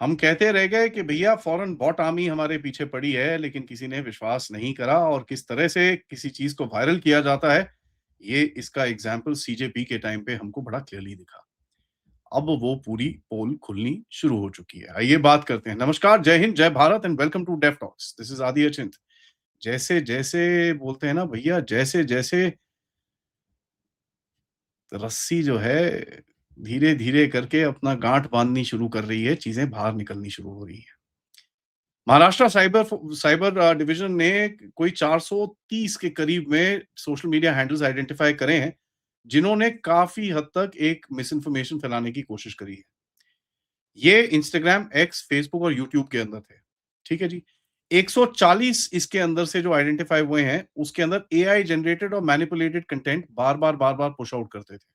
हम कहते रह गए कि भैया फॉरेन बॉट आर्मी हमारे पीछे पड़ी है, लेकिन किसी ने विश्वास नहीं करा और किस तरह से किसी चीज को वायरल किया जाता है, ये इसका एग्जाम्पल सीजेपी के टाइम पे हमको बड़ा क्लियरली दिखा। अब वो पूरी पोल खुलनी शुरू हो चुकी है। आइए बात करते हैं। नमस्कार, जय हिंद, जय Bharat and welcome to deaf talks. This is Adi Achint. जैसे जैसे बोलते हैं ना भैया, जैसे जैसे रस्सी जो है धीरे धीरे करके अपना गांठ बांधनी शुरू कर रही है, चीजें बाहर निकलनी शुरू हो रही है। महाराष्ट्र साइबर साइबर डिवीजन ने कोई 430 के करीब में सोशल मीडिया हैंडल्स आइडेंटिफाई करे हैं, जिन्होंने काफी हद तक एक मिस इन्फॉर्मेशन फैलाने की कोशिश करी है। ये इंस्टाग्राम, एक्स, फेसबुक और यूट्यूब के अंदर थे। ठीक है जी। 140 इसके अंदर से जो आइडेंटिफाई हुए हैं, उसके अंदर एआई जनरेटेड और मैनिपुलेटेड कंटेंट बार बार पुश आउट करते थे।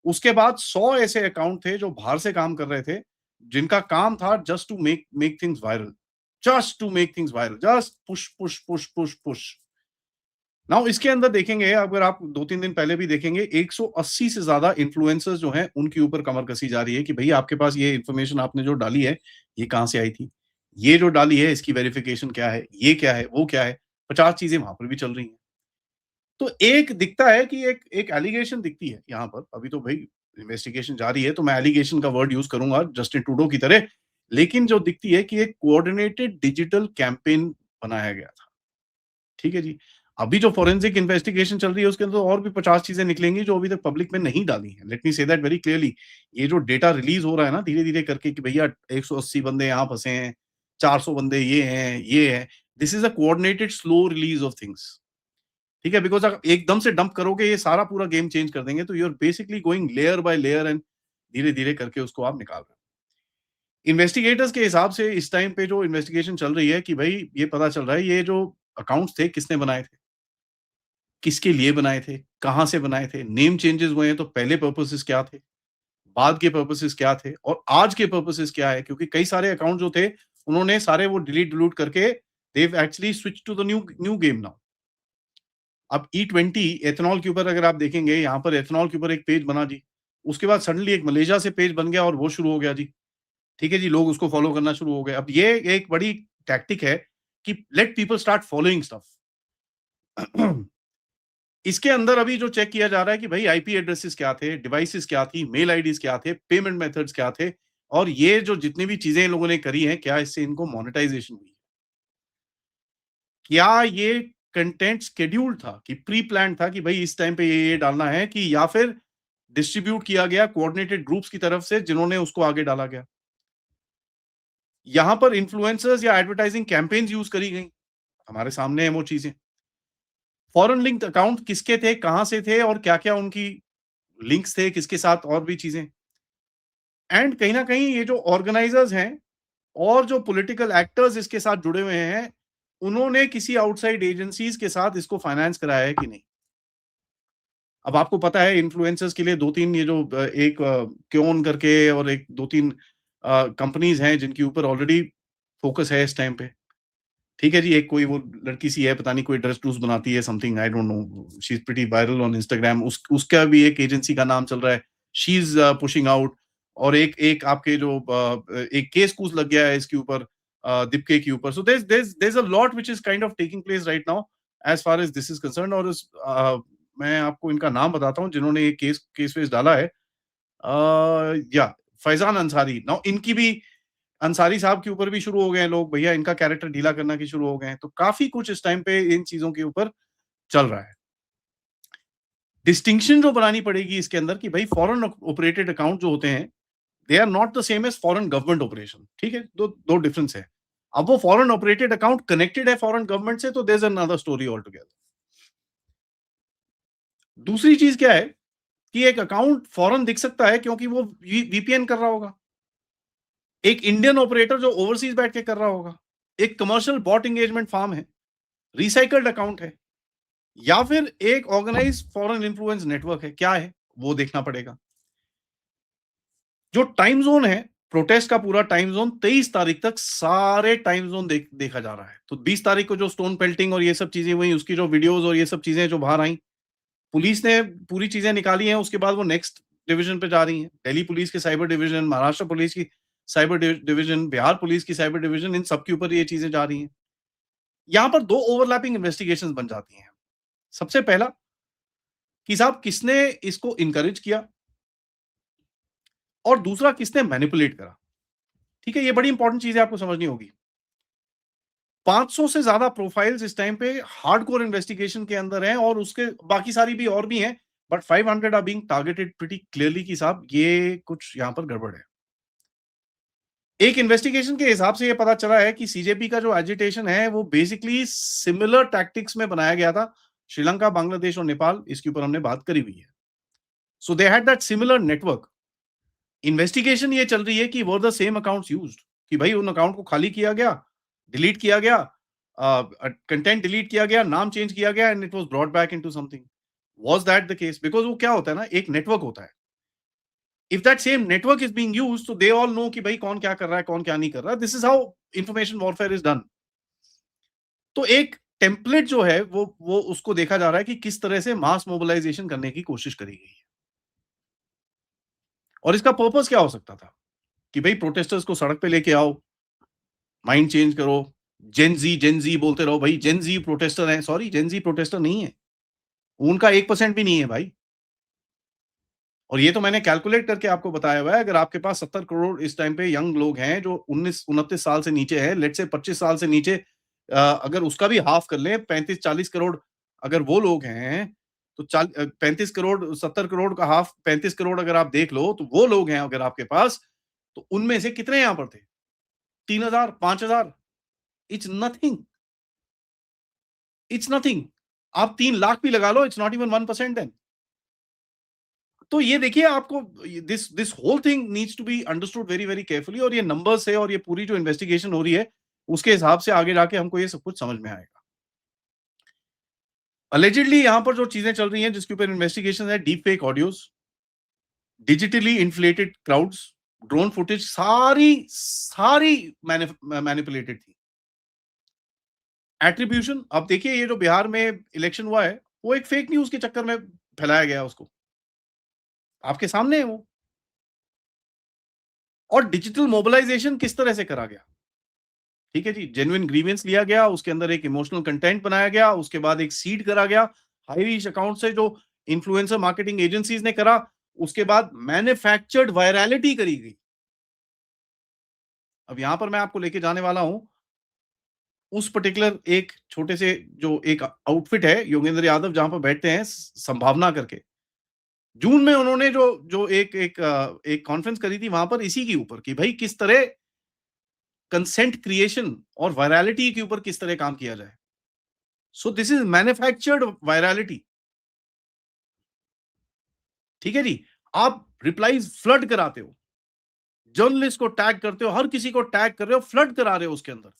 उसके बाद 100 ऐसे अकाउंट थे जो बाहर से काम कर रहे थे, जिनका काम था just to make make things viral, just to make things viral, just push push push push push. Now इसके अंदर देखेंगे, अगर आप 2-3 दिन पहले भी देखेंगे, 180 से ज्यादा इन्फ्लुएंसर्स जो हैं उनके ऊपर कमर कसी जा रही है कि भैया आपके पास ये इन्फॉर्मेशन आपने जो डाली है, ये कहां से आई थी, ये जो डाली है इसकी वेरिफिकेशन क्या है, ये क्या है, वो क्या है। 50 चीजें वहां पर भी चल रही हैं। तो एक दिखता है कि एक एक एलिगेशन दिखती है यहाँ पर। अभी तो भाई इन्वेस्टिगेशन जारी है, तो मैं एलिगेशन का वर्ड यूज करूंगा जस्टिन ट्रूडो की तरह। लेकिन जो दिखती है कि एक कोऑर्डिनेटेड डिजिटल कैंपेन बनाया गया था। ठीक है जी। अभी जो फोरेंसिक इन्वेस्टिगेशन चल रही है उसके अंदर और भी 50 चीजें निकलेंगी जो अभी तक पब्लिक में नहीं डाली है। Let me say that very clearly. ये जो डेटा रिलीज हो रहा है ना धीरे धीरे करके कि भैया 180 बंदे यहाँ फंसे हैं, 400 बंदे ये है, this is a coordinated slow release of things. ठीक है, बिकॉज अगर एकदम से डंप करोगे ये सारा पूरा गेम चेंज कर देंगे, तो you are basically going layer by layer and धीरे धीरे करके उसको आप निकाल रहे हो। इन्वेस्टिगेटर्स के हिसाब से इस टाइम पे जो इन्वेस्टिगेशन चल रही है कि भाई ये पता चल रहा है ये जो अकाउंट्स थे किसने बनाए थे, किसके लिए बनाए थे, कहाँ से बनाए थे, नेम चेंजेस हुए हैं तो पहले पर्पसेस क्या थे, बाद के पर्पसेस क्या थे और आज के पर्पसेस क्या है। क्योंकि कई सारे अकाउंट जो थे उन्होंने सारे वो डिलीट करके dev actually switch to the new new game now. अब E20 एथेनॉल के ऊपर अगर आप देखेंगे, यहाँ पर एथेनॉल के ऊपर एक पेज बना जी। उसके बाद सडनली एक मलेशिया से पेज बन गया और वो शुरू हो गया जी। ठीक है जी, लोग उसको फॉलो करना शुरू हो गए। अब ये एक बड़ी टैक्टिक है कि let people start following stuff. इसके अंदर अभी जो चेक किया जा रहा है कि भाई आईपी एड्रेसेस क्या थे, डिवाइसेस क्या थी, मेल आईडीज क्या थे, पेमेंट मेथड्स क्या थे और ये जो जितनी भी चीजें इन लोगों ने करी हैं, क्या इससे इनको मोनेटाइजेशन हुई? क्या ये कंटेंट शेड्यूल्ड था कि प्री प्लान था कि भाई इस टाइम पे ये डालना है, कि या फिर डिस्ट्रीब्यूट किया गया कोऑर्डिनेटेड ग्रुप्स की तरफ से जिन्होंने उसको आगे डाला गया? यहां पर इन्फ्लुएंसर्स या एडवर्टाइजिंग कैंपेन्स यूज करी गई, हमारे सामने है वो चीजें। फॉरेन लिंक्ड अकाउंट किसके थे, कहां से थे और क्या-क्या उनकी लिंक्स थे, किसके साथ और भी चीजें। एंड कहीं ना कहीं ये जो ऑर्गेनाइजर्स हैं और जो पॉलिटिकल एक्टर्स इसके साथ जुड़े हुए हैं, उन्होंने किसी आउटसाइड एजेंसीज के साथ इसको फाइनेंस कराया है कि नहीं। अब आपको पता है इन्फ्लुएंसर्स के लिए 2-3 ये जो एक क्योन करके और एक 2-3 कंपनीज हैं जिनके ऊपर ऑलरेडी फोकस है इस टाइम पे। ठीक है जी, एक कोई वो लड़की सी है, पता नहीं कोई ड्रेस-ट्रूस बनाती है, something I don't know, she is pretty viral on Instagram. उसका भी एक एजेंसी का नाम चल रहा है। She is pushing out. और एक एक आपके जो एक केस-कूस लग गया है इसके ऊपर, दीपिका के ऊपर। So there is a lot which is kind of taking place right now as far as this is concerned. और मैं आपको इनका नाम बताता हूँ जिन्होंने ये केस-वेस डाला है। या फैज़ान अंसारी। नाउ इनकी भी, अंसारी साहब के ऊपर भी शुरू हो गए हैं लोग, भैया इनका कैरेक्टर ढीला करना की शुरू हो गए हैं। तो काफ़ी कुछ इस टाइम पे इन चीज़ों के ऊपर चल रहा है। डिस्टिंक्शन जो बनानी पड़ेगी इसके अंदर कि भाई फॉरेन ऑपरेटेड अकाउंट जो होते हैं, they are not the same as foreign government operation. ठीक है? दो डिफरेंस है। अब वो फॉरेन ऑपरेटेड अकाउंट कनेक्टेड है फॉरेन गवर्नमेंट से, तो there is another story all together. दूसरी चीज़ क्या है कि एक अकाउंट फॉरेन दिख सकता है क्योंकि वो वीपीएन कर रहा होगा। एक इंडियन ऑपरेटर जो ओवरसीज बैठ के कर रहा होगा। एक कमर्शियल बॉट एंगेजमेंट फार्म है, रिसाइकल्ड अकाउंट है, या फिर एक ऑर्गेनाइज्ड फॉरेन इन्फ्लुएंस नेटवर्क है, क्या है? वो देखना पड़ेगा। जो टाइम ज़ोन है, प्रोटेस्ट का पूरा टाइम ज़ोन 23 तारीख तक सारे टाइम ज़ोन देखा जा रहा है। तो 20 तारीख को जो स्टोन पेल्टिंग और ये सब चीज़ें हुई, उसकी जो वीडियोज़ और ये सब चीज़ें जो बाहर आई, पुलिस ने पूरी चीज़ें निकाली हैं, उसके बाद वो नेक्स्ट डिवीज़न पे जा रही हैं। दिल्ली पुलिस के साइबर डिवीज़न, महाराष्ट्र पुलिस की साइबर डिवीजन, बिहार पुलिस की साइबर डिवीजन, इन सब के ऊपर ये चीजें जा रही हैं। यहां पर दो ओवरलैपिंग इन्वेस्टिगेशंस बन जाती हैं। सबसे पहला कि साहब किसने इसको इनकरेज किया और दूसरा किसने मैनिपुलेट करा। ठीक है, ये बड़ी इंपॉर्टेंट चीज है, आपको समझनी होगी। 500 से ज्यादा प्रोफाइल्स इस टाइम पे हार्डकोर इन्वेस्टिगेशन के अंदर हैं और उसके बाकी सारी भी और भी हैं, but 500 are being targeted pretty clearly कि साहब ये कुछ यहां पर गड़बड़ है। एक इन्वेस्टिगेशन के हिसाब से ये पता चला है कि सीजेपी का जो एजिटेशन है वो बेसिकली सिमिलर टैक्टिक्स में बनाया गया था। श्रीलंका, बांग्लादेश और नेपाल, इसके ऊपर हमने बात करी हुई है। So they had that similar network. Investigation ये चल रही है कि whether the same accounts used, कि भाई उन अकाउंट को खाली किया गया, डिलीट किया गया, कंटेंट डिलीट किया गया, नाम चेंज किया गया and it was brought back into something. Was that the case? Because वो क्या होता है ना, एक नेटवर्क होता है। If that same network is being used, तो दे ऑल नो कि भाई कौन क्या कर रहा है, कौन क्या नहीं कर रहा है। This is how information warfare is done. तो एक टेम्पलेट जो है वो उसको देखा जा रहा है कि किस तरह से मास मोबिलाइजेशन करने की कोशिश करी गई है। और इसका पर्पस क्या हो सकता था कि भाई प्रोटेस्टर्स को सड़क पे लेके आओ, माइंड चेंज करो, जेन जी बोलते रहो। भाई जेन जी प्रोटेस्टर हैं? सॉरी, जेन जी प्रोटेस्टर नहीं है, उनका 1% भी नहीं है भाई। और ये तो मैंने कैलकुलेट करके आपको बताया हुआ है। अगर आपके पास 70 करोड़ इस टाइम पे यंग लोग हैं जो 19-29 साल से नीचे हैं, लेट्स से 25 साल से नीचे, अगर उसका भी हाफ कर लें, 35-40 करोड़ अगर वो लोग हैं, तो 35 करोड़, 70 करोड़ का हाफ 35 करोड़ अगर आप देख लो, तो वो लोग हैं अगर आपके पास, तो उनमें से कितने यहां पर थे? 3,000, 5,000? It's nothing, it's nothing. आप 3 लाख भी लगा लो, इट्स नॉट इवन 1% देन। तो ये देखिए, आपको this this whole thing needs to be understood very very carefully. और ये नंबर्स है और ये पूरी जो इन्वेस्टिगेशन हो रही है, उसके हिसाब से आगे जाके हमको ये सब कुछ समझ में आएगा। अलेजिडली यहां पर जो चीजें चल रही हैं जिसके ऊपर इन्वेस्टिगेशन है, deep fake audios, digitally inflated crowds, drone footage, सारी सारी मैनिपुलेटेड थी। एट्रीब्यूशन, अब देखिए ये जो बिहार में इलेक्शन हुआ है, वो एक फेक न्यूज के चक्कर में फैलाया गया उसको, आपके सामने है वो। और डिजिटल मोबिलाइजेशन किस तरह से करा गया? ठीक है जी, जेन्युइन ग्रीवेंस लिया गया, उसके अंदर एक इमोशनल कंटेंट बनाया गया, उसके बाद एक सीड करा गया हाई रीच अकाउंट से जो इन्फ्लुएंसर मार्केटिंग एजेंसीज ने करा, उसके बाद मैन्युफैक्चर्ड वायरलिटी करी गई। अब यहां पर मैं आपको लेके जाने वाला हूं उस पर्टिकुलर एक छोटे से जो एक आउटफिट है योगेंद्र यादव, जहां पर बैठते हैं संभावना करके। जून में उन्होंने जो जो एक कॉन्फ्रेंस करी थी वहां पर इसी के ऊपर कि भाई किस तरह कंसेंट क्रिएशन और वायरलिटी के ऊपर किस तरह काम किया जाए। So this is manufactured virality. ठीक है जी, आप रिप्लाईज फ्लड कराते हो, जर्नलिस्ट को टैग करते हो, हर किसी को टैग कर रहे हो, फ्लड करा रहे हो उसके अंदर,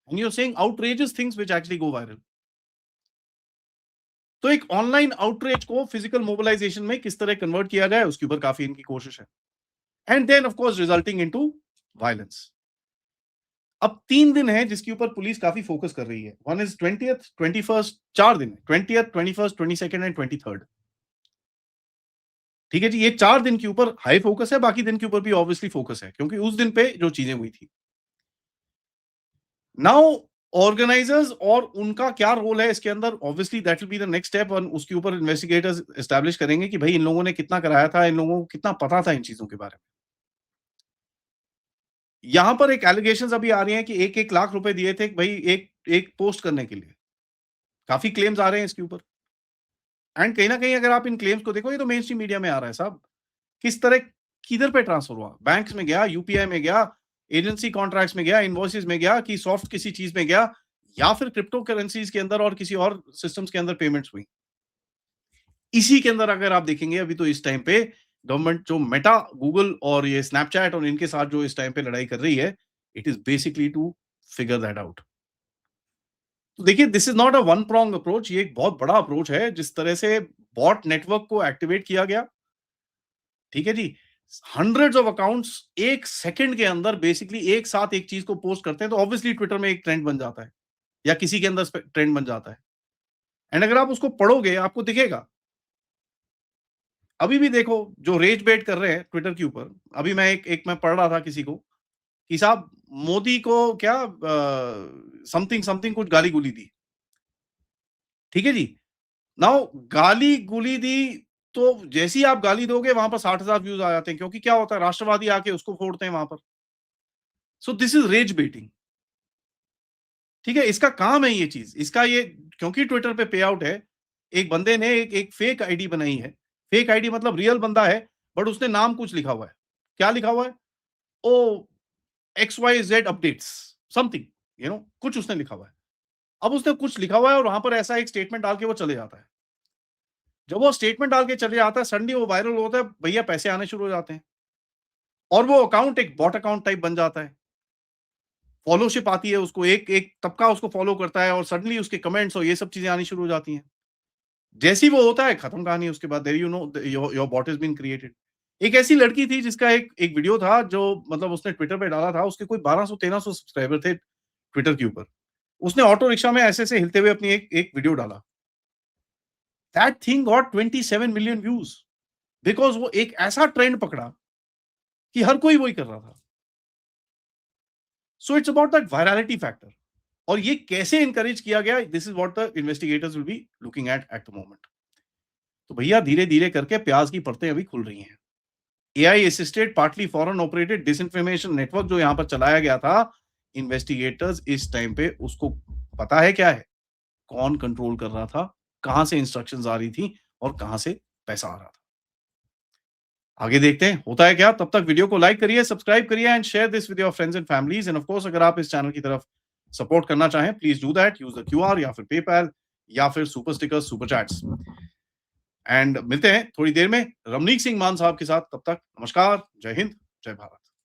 and you are saying outrageous things which actually go viral. तो एक ऑनलाइन आउटरीच को फिजिकल मोबिलाइजेशन में किस तरह कन्वर्ट किया जाए, उसके ऊपर काफी इनकी कोशिश है, and then of course resulting into violence. अब 3 दिन है जिसके ऊपर पुलिस काफी फोकस कर रही है। वन इज 20th, 21st, 4 दिन है, 20th, 21st, 22nd and 23rd। ठीक है जी, ये 4 दिन के ऊपर हाई फोकस है, बाकी दिन के ऊपर भी ऑब्वियसली फोकस है क्योंकि उस दिन पे जो चीजें हुई थी। नाउ ऑर्गेनाइजर्स और उनका क्या रोल है इसके अंदर, obviously that will be the next step, और उसके ऊपर इन्वेस्टिगेटर्स एस्टैब्लिश करेंगे कि भाई इन लोगों ने कितना कराया था, इन लोगों को कितना पता था इन चीजों के बारे में। यहां पर एक एलिगेशंस अभी आ रही हैं कि 1-1 लाख रुपए दिए थे भाई एक एक पोस्ट करने के लिए। काफी क्लेम्स आ रहे हैं इसके ऊपर, एंड कहीं ना कहीं अगर आप इन क्लेम्स को देखो, ये तो मेन स्ट्रीम मीडिया में आ रहा है साहब। किस तरह, किधर पे ट्रांसफर हुआ? बैंक्स में गया, यूपीआई में गया, एजेंसी कॉन्ट्रैक्ट्स में गया, इनवॉइसेस में गया, कि सॉफ्ट किसी चीज में गया, या फिर क्रिप्टो करेंसीज के अंदर और किसी और सिस्टम्स के अंदर पेमेंट्स हुई। इसी के अंदर अगर आप देखेंगे अभी तो इस टाइम पे गवर्नमेंट जो मेटा, गूगल और ये स्नैपचैट और इनके साथ जो इस टाइम पे लड़ाई कर रही है, it is basically to figure that out. तो देखिए, this is not a one prong approach, ये एक बहुत बड़ा अप्रोच है जिस तरह से बॉट नेटवर्क को एक्टिवेट किया गया। ठीक है जी, हंड्रेड्स ऑफ अकाउंट्स एक सेकंड के अंदर बेसिकली एक साथ एक चीज को पोस्ट करते हैं, तो ऑब्वियसली ट्विटर में एक ट्रेंड बन जाता है या किसी के अंदर ट्रेंड बन जाता है। एंड अगर आप उसको पढ़ोगे आपको दिखेगा, अभी भी देखो जो रेज बेट कर रहे हैं ट्विटर के ऊपर। अभी मैं एक एक मैं पढ़ रहा था किसी को, कि साहब मोदी को क्या समथिंग समथिंग कुछ गाली-गुली दी। ठीक है जी? नाउ गाली-गुली दी तो जैसे ही आप गाली दोगे वहाँ पर 60,000 व्यूज़ आ जाते हैं क्योंकि क्या होता है राष्ट्रवादी आके उसको फोड़ते हैं वहाँ पर। So this is rage baiting. ठीक है? इसका काम है ये चीज़। इसका ये क्योंकि ट्विटर पे पे आउट है, एक बंदे ने एक एक फेक आईडी बनाई है। फेक आईडी मतलब रियल बंदा है, बट उसने नाम कुछ लिखा हुआ है। क्या लिखा हुआ है? ओह! XYZ अपडेट्स, समथिंग, कुछ उसने लिखा हुआ है। अब उसने कुछ लिखा हुआ है और वहाँ पर ऐसा एक स्टेटमेंट डाल के वो चले जाता है। जब वो स्टेटमेंट डाल के चले जाता है, सडनली वो वायरल होता है, भैया पैसे आने शुरू हो जाते हैं और वो अकाउंट एक बॉट अकाउंट टाइप बन जाता है। फॉलोशिप आती है उसको, एक एक तबका उसको फॉलो करता है और सडनली उसके कमेंट्स और ये सब चीज़ें आनी शुरू हो जाती हैं। जैसे ही वो होता है, खत्म कहानी उसके बाद, there you know your bot has been created. एक ऐसी लड़की थी जिसका एक एक वीडियो था जो मतलब उसने ट्विटर पे डाला था, उसके कोई 1200-1300 सब्सक्राइबर थे ट्विटर के ऊपर। उसने ऑटो रिक्शा में ऐसे-ऐसे हिलते हुए अपनी एक एक वीडियो डाला। That thing got 27 million views because वो एक ऐसा ट्रेंड पकड़ा कि हर कोई वही कर रहा था। So it's about that virality factor और ये कैसे एनकरेज किया गया, this is what the investigators will be looking at the moment. तो भैया धीरे-धीरे करके प्याज की परतें अभी खुल रही हैं। AI assisted partly foreign operated disinformation network जो यहाँ पर चलाया गया था, इन्वेस्टिगेटर्स इस टाइम पे उसको पता है क्या है? कौन कंट्रोल कर रहा था? कहाँ से इंस्ट्रक्शंस आ रही थी और कहाँ से पैसा आ रहा था? आगे देखते हैं होता है क्या। तब तक वीडियो को लाइक करिए, सब्सक्राइब करिए and share this with your friends and families end of course अगर आप इस चैनल की तरफ सपोर्ट करना चाहें, please do that, use the QR या फिर पेपैल या फिर super stickers, super chats and मिलते हैं थोड़ी देर में रमनीक सिंह मान साहब के साथ। तब तक नमस्कार, जय हिंद, जय भारत।